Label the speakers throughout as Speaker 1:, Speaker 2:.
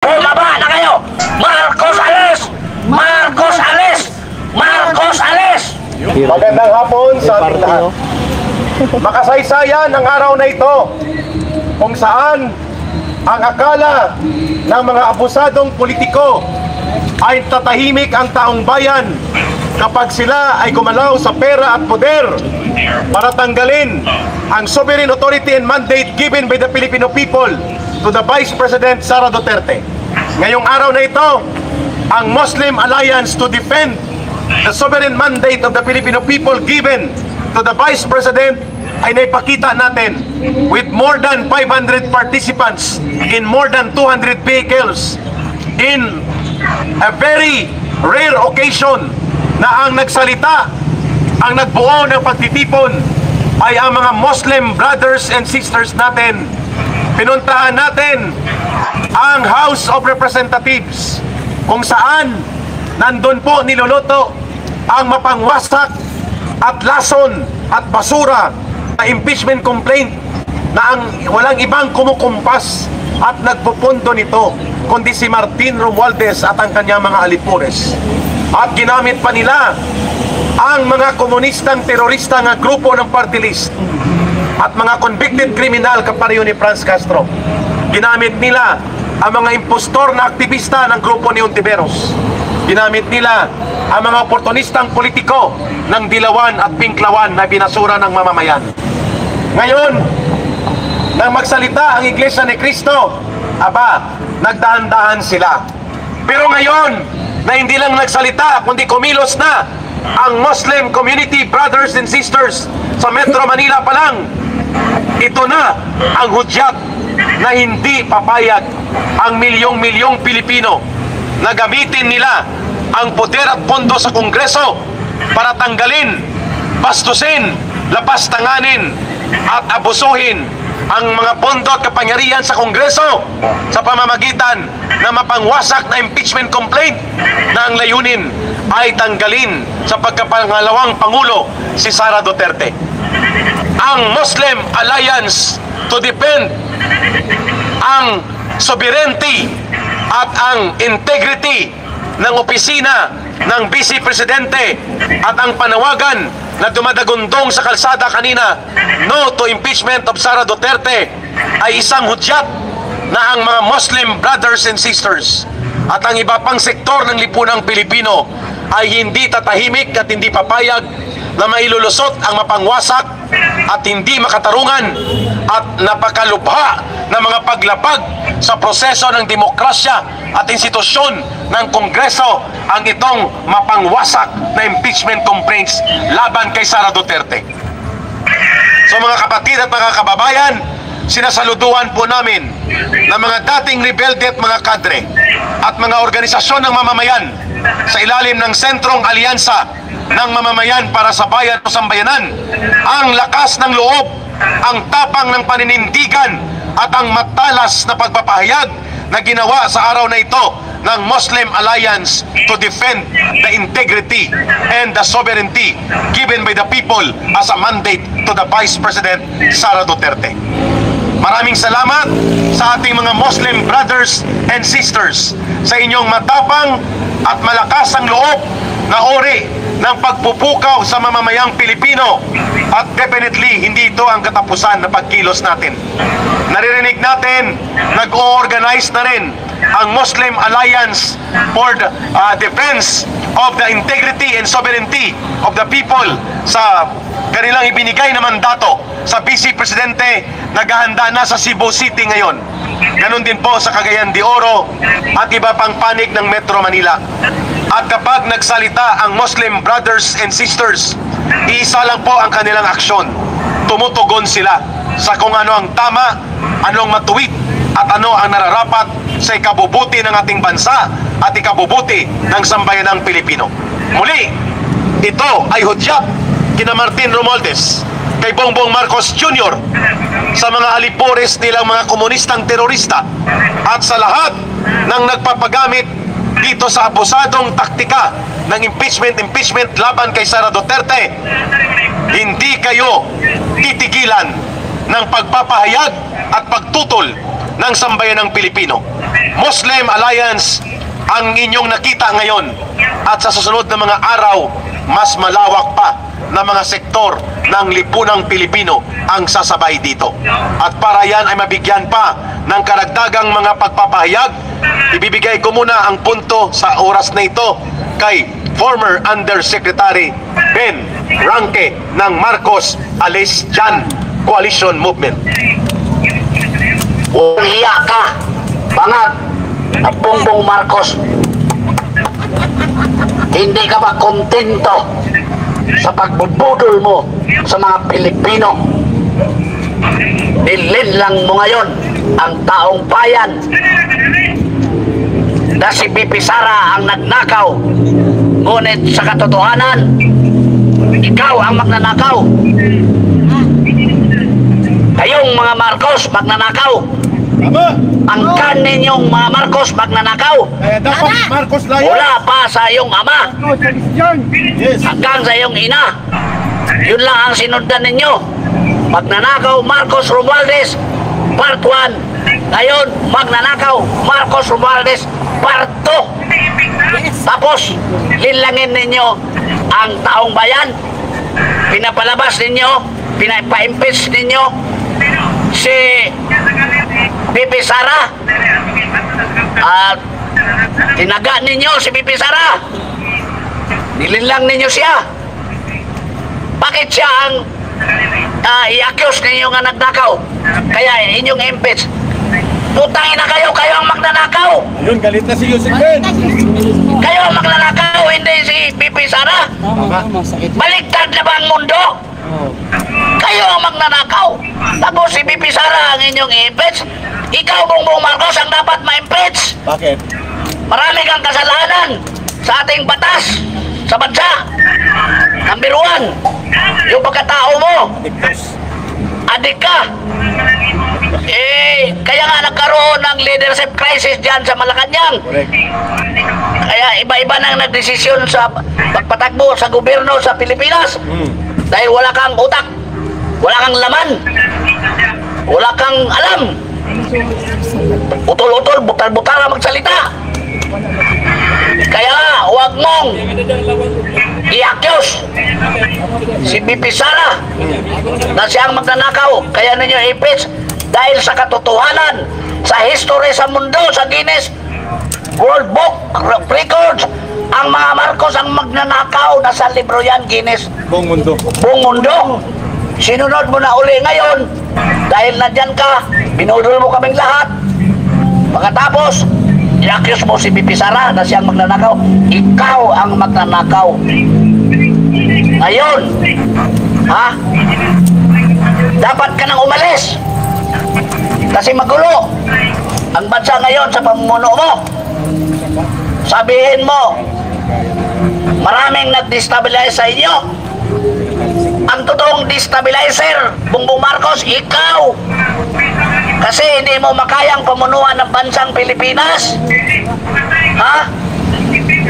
Speaker 1: Bumaba na kayo! Marcos alis! Marcos alis! Marcos alis!
Speaker 2: Magandang hapon sa ating lahat. Makasaysayan ang araw na ito kung saan ang akala ng mga abusadong politiko ay tatahimik ang taong bayan kapag sila ay gumalaw sa pera at poder para tanggalin ang sovereign authority and mandate given by the Filipino people to the Vice President Sara Duterte. Ngayong araw na ito, ang Muslim Alliance to defend the sovereign mandate of the Filipino people given to the Vice President ay naipakita natin with more than 500 participants in more than 200 vehicles in a very rare occasion na ang nagsalita, ang nagbuo ng pagtitipon ay ang mga Muslim brothers and sisters natin. Pinuntahan natin ang House of Representatives kung saan nandun po niluluto ang mapangwasak at lason at basura na impeachment complaint na ang walang ibang kumukumpas at nagpupundo nito kundi si Martin Romualdez at ang kanyang mga alipores. At ginamit pa nila ang mga komunistang terorista ng grupo ng party list at mga convicted criminal kapareho ni Franz Castro. Ginamit nila ang mga impostor na aktivista ng grupo ni Ontiveros. Ginamit nila ang mga oportunistang politiko ng Dilawan at Pinklawan na binasura ng mamamayan. Ngayon, nang magsalita ang Iglesia ni Cristo, nagdahan-dahan sila. Pero ngayon, na hindi lang nagsalita, kundi kumilos na ang Muslim community brothers and sisters sa Metro Manila pa lang, ito na ang hudyat na hindi papayag ang milyong-milyong Pilipino na gamitin nila ang poder at pondo sa Kongreso para tanggalin, bastusin, lapastanganin at abusuhin ang mga pondo at kapangyarihan sa Kongreso sa pamamagitan na mapangwasak na impeachment complaint na ang layunin ay tanggalin sa pagkapangalawang Pangulo si Sara Duterte. Ang Muslim Alliance to defend ang sovereignty at ang integrity ng opisina ng Vice Presidente at ang panawagan na dumadagundong sa kalsada kanina, no to impeachment of Sara Duterte, ay isang hudyat na ang mga Muslim brothers and sisters at ang iba pang sektor ng lipunang Pilipino ay hindi tatahimik at hindi papayag na mailulusot ang mapangwasak at hindi makatarungan at napakalubha na mga paglabag sa proseso ng demokrasya at institusyon ng Kongreso ang itong mapangwasak na impeachment complaints laban kay Sara Duterte. So mga kapatid at mga kababayan, sinasaluduhan po namin na mga dating rebelde at mga kadre at mga organisasyon ng mamamayan sa ilalim ng Sentrong Alyansa ng Mamamayan para sa Bayan o Sambayanan, ang lakas ng loob, ang tapang ng paninindigan at ang matalas na pagpapahayag na ginawa sa araw na ito ng Muslim Alliance to defend the integrity and the sovereignty given by the people as a mandate to the Vice President Sara Duterte. Maraming salamat sa ating mga Muslim brothers and sisters sa inyong matapang at malakas ang loob na ori ng pagpupukaw sa mamamayang Pilipino, at definitely hindi ito ang katapusan na pagkilos natin. Naririnig natin, nag-o-organize na rin ang Muslim Alliance for the defense of the integrity and sovereignty of the people sa kanilang ibinigay na mandato sa Vice Presidente. Naghahanda na sa Cebu City ngayon. Ganon din po sa Cagayan de Oro at iba pang panig ng Metro Manila. At kapag nagsalita ang Muslim brothers and sisters, iisa lang po ang kanilang aksyon. Tumutugon sila sa kung ano ang tama, anong matuwid, at ano ang nararapat sa ikabubuti ng ating bansa at ikabubuti ng sambayanang Pilipino. Muli, ito ay hudyat kina Martin Romualdez, kay Bongbong Marcos Jr., sa mga alipores nilang mga komunistang terorista at sa lahat ng nagpapagamit dito sa abusadong taktika ng impeachment laban kay Sara Duterte. Hindi kayo titigilan ng pagpapahayag at pagtutol ng sambayanang Pilipino. Muslim Alliance ang inyong nakita ngayon, at sa susunod na mga araw, mas malawak pa na mga sektor ng lipunang Pilipino ang sasabay dito. At para yan ay mabigyan pa ng karagdagang mga pagpapahayag, ibibigay ko muna ang punto sa oras na ito kay former Undersecretary Ben Ranque ng Marcos Alis Jan Coalition Movement.
Speaker 1: Hiya ka, bangag at Bongbong Marcos. Hindi ka ba kontento sa pagbubudol mo sa mga Pilipino? Nilinlang mo ngayon ang taong bayan na si Bibi Sara ang nagnakaw, ngunit sa katotohanan ikaw ang magnanakaw. Kayong mga Marcos magnanakaw.
Speaker 2: Tama!
Speaker 1: Ang ninyong mga Marcos magnanakaw.
Speaker 2: Kaya dapat Marcos Layan.
Speaker 1: Wala pa sa iyong ama
Speaker 2: Yes.
Speaker 1: hanggang sa iyong ina. Yun lang ang sinundan ninyo. Magnanakaw Marcos Romualdez Part 1. Ngayon magnanakaw Marcos Romualdez Part 2. Tapos lilangin ninyo ang taong bayan. Pinapalabas ninyo, pinapa-impeach ninyo si Bibi Sara at tinaga ninyo si Bibi Sara. Nilinlang ninyo siya. Bakit siya ang i-accuse ninyo nga nagnakaw? Kaya inyong impeach. Putangin na kayo, kayo ang magnanakaw.
Speaker 2: Yun, galit na si Yusek Ben.
Speaker 1: Kayo ang magnanakaw, hindi si Bibi Sara. Baliktad na ba ang mundo? Kayo ang magnanakaw. Tapos si Bibi Sara ang inyong i-impeach. Ikaw, Bongbong Marcos, ang dapat ma-impeach.
Speaker 2: Bakit?
Speaker 1: Marami kang kasalanan sa ating batas, sa bansa. Number 1, yung pagkatao mo. Adik ka. Kaya nga nagkaroon ng leadership crisis dyan sa Malacanang.
Speaker 2: Correct.
Speaker 1: Kaya iba-iba nang nagdesisyon sa pagpatakbo sa gobyerno sa Pilipinas. Dahil wala kang utak, wala kang laman, wala kang alam. Utol-utol, butal-butal na magsalita. Kaya huwag mong i-accuse si Bibi Sara na siyang magnanakaw. Kaya ninyo i-impeach dahil sa katotohanan, sa history sa mundo, sa Guinness World Book of Records, ang mga Marcos ang magnanakaw. Nasa libro yan, Guinness.
Speaker 2: Buong mundo.
Speaker 1: Buong mundo. Sinunod mo na uli ngayon dahil nandyan ka, binudol mo kaming lahat. Pagkatapos i-accuse mo si Bibi Sara na siyang magnanakaw. Ikaw ang magnanakaw. Ngayon, dapat ka nang umalis kasi magulo ang bansa ngayon sa pamumuno mo. Sabihin mo, maraming nag-destabilize sa inyo. Ang totoong destabilizer, Bongbong Marcos, ikaw. Kasi hindi mo makayang pamunuan ng bansang Pilipinas.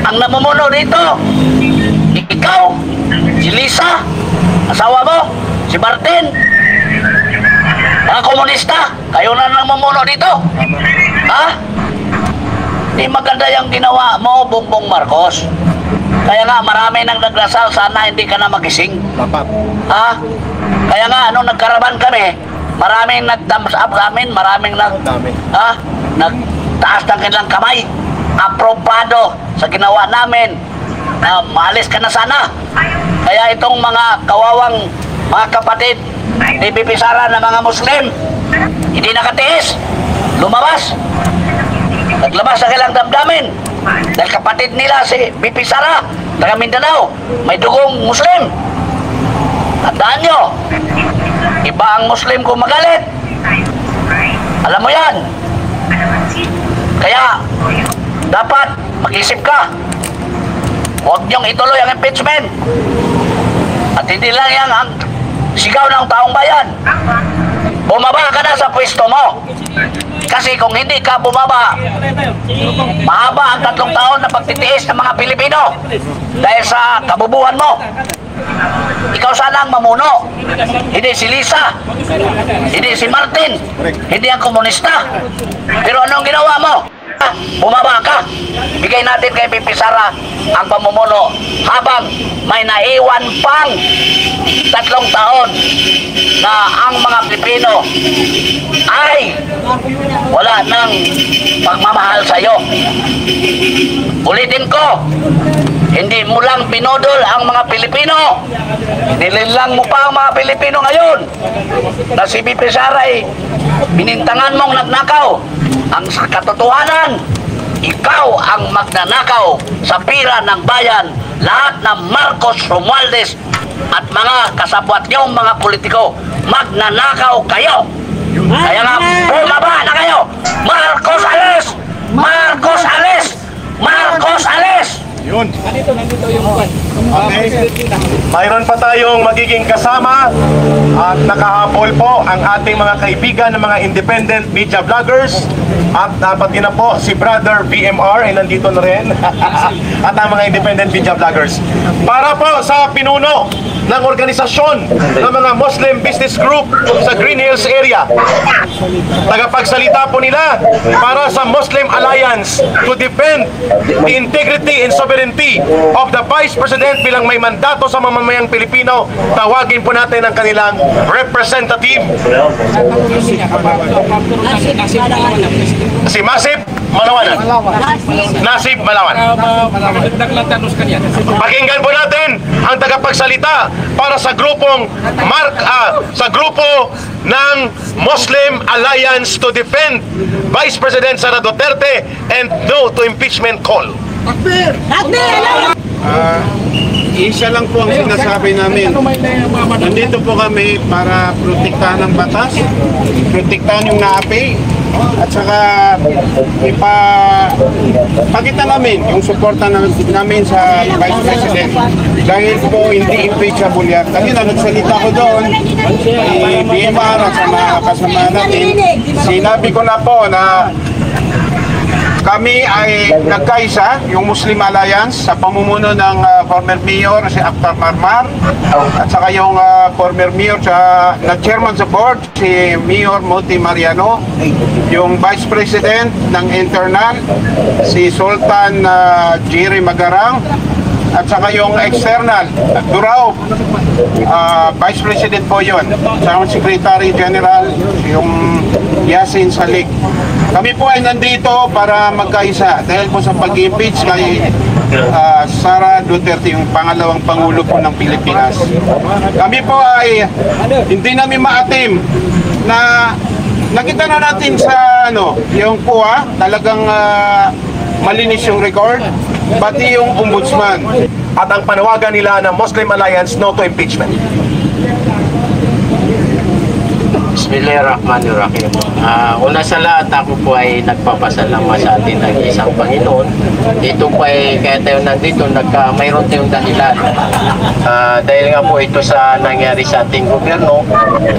Speaker 1: Ang namumuno dito, ikaw, si Lisa, asawa mo, si Martin, mga komunista, kayo na namumuno dito. Hindi maganda yung ginawa mo, Bongbong Marcos. Kaya nga, marami nang nagdasal, sana hindi ka na magising.
Speaker 2: Dapat.
Speaker 1: Kaya nga, nung nagkaraban kami, maraming nag-thumbs up sa amin, maraming
Speaker 2: Dami.
Speaker 1: nagtaas ng kanilang kamay. Aprobado sa ginawa namin. Maalis ka na sana. Kaya itong mga kawawang mga kapatid ni Bibi Sara na mga Muslim, hindi nakatiis. Lumabas. Naglabas sa kailang damdamin. Dahil kapatid nila si Bibi Sara, taga Mindanao, may dugong Muslim. Tandaan nyo, iba ang Muslim kung magalit. Alam mo yan. Kaya, dapat mag-isip ka. Huwag niyong ituloy ang impeachment. At hindi lang yan ang sigaw ng taong bayan. bumaba ka na sa pwesto mo. Kasi kung hindi ka bumaba, mahaba ang 3 taon na pagtitiis ng mga Pilipino dahil sa kabubuhan mo. Ikaw sana ang mamuno, hindi si Lisa, hindi si Martin, hindi ang komunista. Pero anong ginawa mo? Bumaba ka. Bigay natin kay Pipi Sara ang pamumuno habang may naiwan pang 3 taon na ang mga Pilipino ay wala nang pagmamahal sa iyo. Ulitin ko, hindi mo lang pinodol ang mga Pilipino, nilinlang mo pa ang mga Pilipino ngayon na si Pipi Sara ay binintangan mong nagnakaw. Ang katotohanan, ikaw ang magnanakaw sa pira ng bayan. Lahat ng Marcos, Romualdez at mga kasabwat niyong mga politiko, magnanakaw kayo. Kaya nga, bumaba na kayo. Marcos alis! Marcos alis! Marcos alis!
Speaker 2: Yun. Okay. Mayroon pa tayong magiging kasama at nakahabol po ang ating mga kaibigan ng mga independent media vloggers at pati na po si Brother VMR ay nandito na rin at ang mga independent media vloggers para po sa pinuno ng organisasyon ng mga Muslim Business Group sa Green Hills area. Tagapagsalita po nila para sa Muslim Alliance to defend the integrity and sovereignty of the Vice President bilang may mandato sa mamamayang Pilipino. Tawagin po natin ang kanilang representative. Si Masip Malawanan. Nasib Malawan. Pakinggan po natin ang tagapagsalita para sa grupong sa grupo ng Muslim Alliance to defend Vice President Sara Duterte and no to impeachment call.
Speaker 3: Isa lang po ang sinasabi namin. Nandito po kami para protektahan ang batas, protektahan yung naapi, at saka ipakita namin yung suporta namin sa Vice President dahil po hindi impeachable yan. Kanina nagsalita ko doon kay BMR at sa mga kasama natin. Sinabi ko na po na kami ay nagkaisa, yung Muslim Alliance, sa pamumuno ng former mayor si Akhtar Marmar at saka yung former mayor na chairman sa board si Mayor Moti Mariano, yung vice president ng internal si Sultan Jerry Magarang, at saka yung external Durao, vice president po yun, sa secretary general yung Yasin Salik. Kami po ay nandito para magkaisa dahil po sa pag-impeach kay Sara Duterte, yung pangalawang pangulo po ng Pilipinas. Kami po ay hindi namin maatim na nakita na natin sa yung PUA, talagang malinis yung record, pati yung ombudsman.
Speaker 2: At ang panawagan nila ng Muslim Alliance no to impeachment.
Speaker 4: Bismillahirrahmanirrahim. Una sa lahat, ako po ay nagpapasalamat sa atin ng isang Panginoon. Ito po ay kaya tayo nandito, mayroon tayong dahilan. Dahil nga po ito sa nangyari sa ating gobyerno,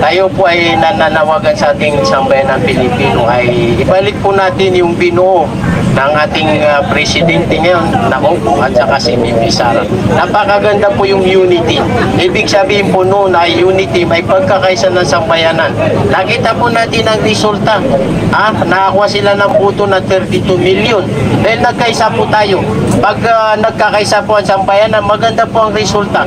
Speaker 4: tayo po ay nananawagan sa ating sambayan ng Pilipino ay ibalik po natin yung binuo ng ating presidente ngayon na at saka si Pipi Sara. Napakaganda po yung unity. Ibig sabihin po noon ay unity, may pagkakaisa ng sambayanan. Nakita po natin ang resulta. Nakakuha sila ng puto na 32 million. Dahil nagkaisa po tayo. Pag nagkakaisa po ang sambayanan, maganda po ang resulta.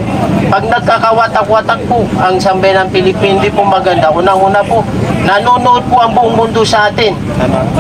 Speaker 4: Pag nagkakawatak-watak po ang sambayan ng Pilipinas, hindi po maganda. Unang-una po, nanonood po ang buong mundo sa atin.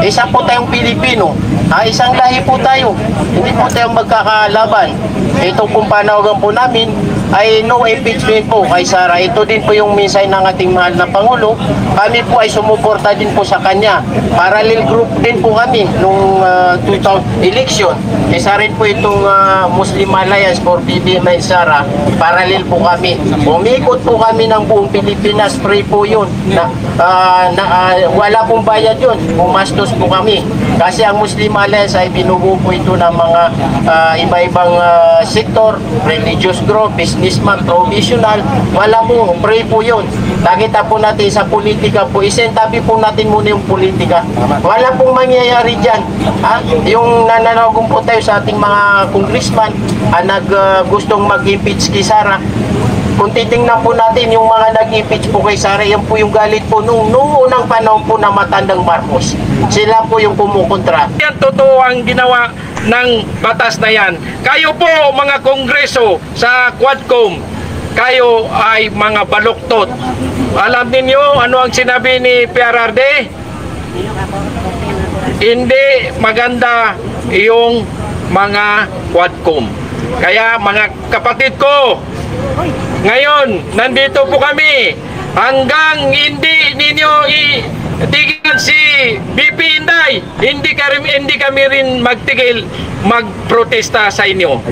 Speaker 4: Isa po tayong Pilipino. Isang lahi po tayo. Hindi po tayo magkakalaban. Ito pong panawagan po namin ay no impeachment po kay Sara. Ito din po yung mensahe ng ating mahal na Pangulo. Kami po ay sumuporta din po sa kanya. Parallel group din po kami nung 2000 election. Isa rin po itong Muslim Alliance for BBM and Sara. Parallel po kami. Umikot po kami ng buong Pilipinas. Free po yun. Wala pong bayad yun. Pumastos po kami. Kasi ang Muslim Alliance ay binubuo po ito ng mga iba-ibang sektor, religious group, businessman, provisional. Wala po, free po yun. Nakita po natin sa politika po, isentabi po natin muna yung politika. Wala pong mangyayari dyan. Ha? Yung nananagong po tayo sa ating mga congressman, gustong mag-impeach kay Sara. Kung titingnan po natin yung mga nag-impeach po kay Sara, yan po yung galit po nung unang panahon po na matandang Marcos. Sila po yung kumukontra.
Speaker 5: Yan totoo ang ginawa ng batas na yan. Kayo po mga kongreso sa Quadcom, kayo ay mga baluktot. Alam ninyo ano ang sinabi ni PRRD? Hindi maganda yung mga Quadcom. Kaya mga kapatid ko, ngayon, nandito po kami. Hanggang hindi ninyo itigilan si BP Inday, hindi kami rin magtigil magprotesta sa inyo.